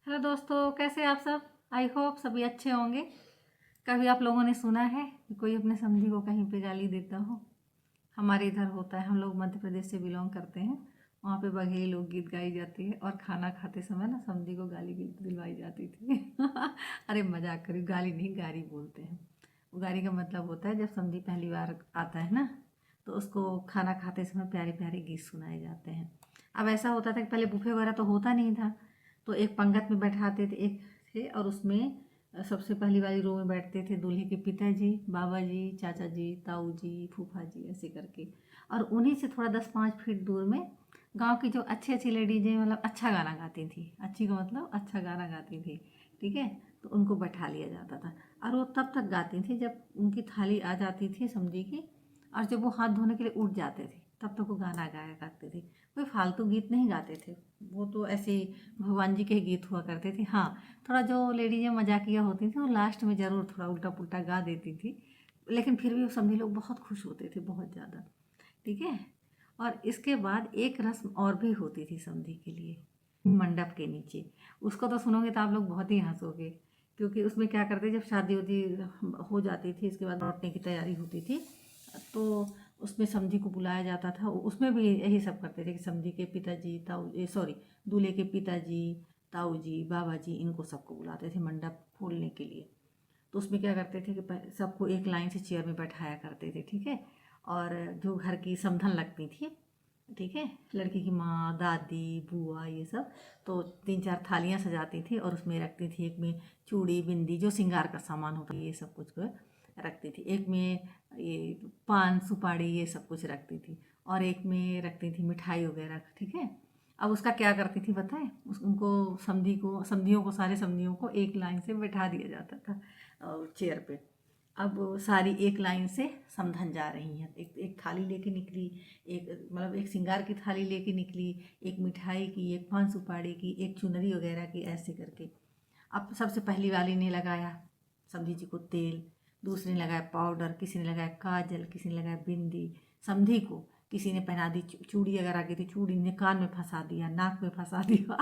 Hello दोस्तों, कैसे आप सब। आई होप सभी अच्छे होंगे। कभी आप लोगों ने सुना है कि कोई अपने समधी को कहीं पे गाली देता हो? हमारे इधर होता है, हम लोग मध्य प्रदेश से बिलोंग करते हैं। वहाँ पे बघेली लोकगीत गाई जाती है और खाना खाते समय ना समधी को गाली दिलवाई जाती थी। अरे मजाक करी, गाली नहीं गारी बोलते हैं। वो गारी का मतलब होता है जब समधी पहली बार आता है ना, तो उसको खाना खाते समय प्यारे प्यारे गीत सुनाए जाते हैं। अब ऐसा होता था कि पहले बुफे वगैरह तो होता नहीं था, तो एक पंगत में बैठाते थे, एक थे, और उसमें सबसे पहली वाली रो में बैठते थे दूल्हे के पिताजी, बाबा जी, चाचा जी, ताऊ जी, फूफा जी, ऐसे करके। और उन्हीं से थोड़ा 10-5 फीट दूर में गांव की जो अच्छी अच्छी लेडीज हैं, मतलब अच्छा गाना गाती थी, अच्छी का मतलब अच्छा गाना गाती थी, ठीक है, तो उनको बैठा लिया जाता था। और वो तब तक गाती थी जब उनकी थाली आ जाती थी समझी की, और जब वो हाथ धोने के लिए उठ जाते थे तब तक वो गाना गाया करते थे। कोई फालतू गीत नहीं गाते थे, वो तो ऐसे ही भगवान जी के ही गीत हुआ करते थे। हाँ, थोड़ा जो लेडीजें मजाकिया होती थी वो लास्ट में ज़रूर थोड़ा उल्टा पुल्टा गा देती थी, लेकिन फिर भी समझी लोग बहुत खुश होते थे, बहुत ज़्यादा, ठीक है। और इसके बाद एक रस्म और भी होती थी समधी के लिए, मंडप के नीचे। उसको तो सुनोगे तो आप लोग बहुत ही हंसोगे, क्योंकि उसमें क्या करते, जब शादी उदी हो जाती थी, इसके बाद लौटने की तैयारी होती थी, तो उसमें समधी को बुलाया जाता था। उसमें भी यही सब करते थे कि समधी के पिताजी, ताऊ, सॉरी, दूल्हे के पिताजी, ताऊ जी, बाबा जी, इनको सबको बुलाते थे मंडप खोलने के लिए। तो उसमें क्या करते थे कि सबको एक लाइन से चेयर में बैठाया करते थे, ठीक है। और जो घर की समधन लगती थी, ठीक है, लड़की की माँ, दादी, बुआ, ये सब, तो 3-4 थालियाँ सजाती थी और उसमें रखती थी। एक में चूड़ी, बिंदी, जो श्रृंगार का सामान होता है, ये सब कुछ को रखती थी। एक में ये पान, सुपारी, ये सब कुछ रखती थी। और एक में रखती थी मिठाई वगैरह, ठीक है। अब उसका क्या करती थी बताएं, उनको समधियों को, सारे समधियों को एक लाइन से बैठा दिया जाता था चेयर पे। अब सारी एक लाइन से समधन जा रही हैं, एक एक थाली लेके निकली, एक मतलब एक श्रृंगार की थाली लेके निकली, एक मिठाई की, एक पान सुपारी की, एक चुनरी वगैरह की, ऐसे करके। अब सबसे पहली वाली ने लगाया समधी जी को तेल, दूसरे ने लगाया पाउडर, किसी ने लगाया काजल, किसी ने लगाया बिंदी। समधी को किसी ने पहना दी चूड़ी, अगर आगे थी चूड़ी ने कान में फंसा दिया, नाक में फंसा दिया।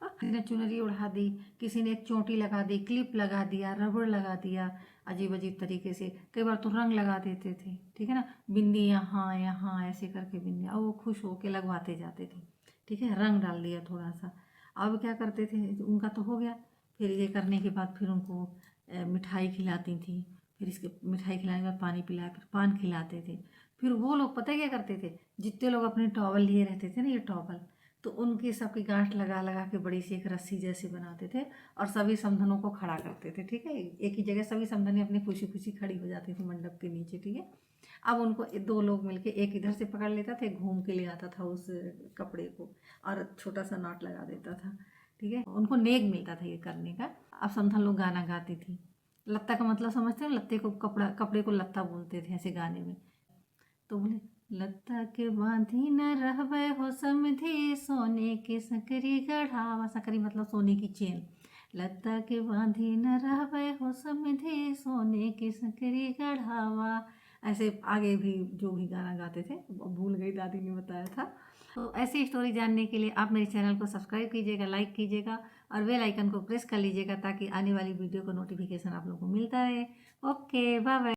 किसी ने चुनरी उड़ा दी, किसी ने एक चोटी लगा दी, क्लिप लगा दिया, रबड़ लगा दिया, अजीब अजीब तरीके से। कई बार तो रंग लगा देते थे, ठीक है ना, बिंदी यहाँ यहाँ ऐसे करके बिंदी, और वो खुश होके लगवाते जाते थे, ठीक है, रंग डाल दिया थोड़ा सा। अब क्या करते थे, उनका तो हो गया। फिर ये करने के बाद फिर उनको मिठाई खिलाती थी। फिर इसके मिठाई खिलाने के बाद पानी पिलाया, फिर पान खिलाते थे। फिर वो लोग पता है क्या करते थे, जितने लोग अपने टॉवल लिए रहते थे ना, ये टॉवल, तो उनकी सबकी गांठ लगा लगा के बड़ी सी एक रस्सी जैसी बनाते थे, और सभी समधनों को खड़ा करते थे, ठीक है। एक ही जगह सभी समधनी अपनी खुशी खुशी खड़ी हो जाती थी मंडप के नीचे, ठीक है। अब उनको दो लोग मिलके एक इधर से पकड़ लेता था, एक घूम के ले आता था उस कपड़े को, और छोटा सा नॉट लगा देता था, ठीक है। उनको नेक मिलता था ये करने का। अब समधन लोग गाना गाती थी। लत्ता का मतलब समझते हो, लत्ते को, कपड़े को लत्ता बोलते थे ऐसे गाने में। तो बोले, लत्ता के बांधी न रहबे हो समधी, सोने के सकरी गढ़ावा। सकरी मतलब सोने की चेन। लत्ता के बांधी न रहबे हो समधी, सोने के सकरी गढ़ावा। ऐसे आगे भी जो भी गाना गाते थे, भूल गई, दादी ने बताया था। तो ऐसी स्टोरी जानने के लिए आप मेरे चैनल को सब्सक्राइब कीजिएगा, लाइक कीजिएगा, और बेल आइकन को प्रेस कर लीजिएगा, ताकि आने वाली वीडियो का नोटिफिकेशन आप लोगों को मिलता रहे। Okay, bye bye.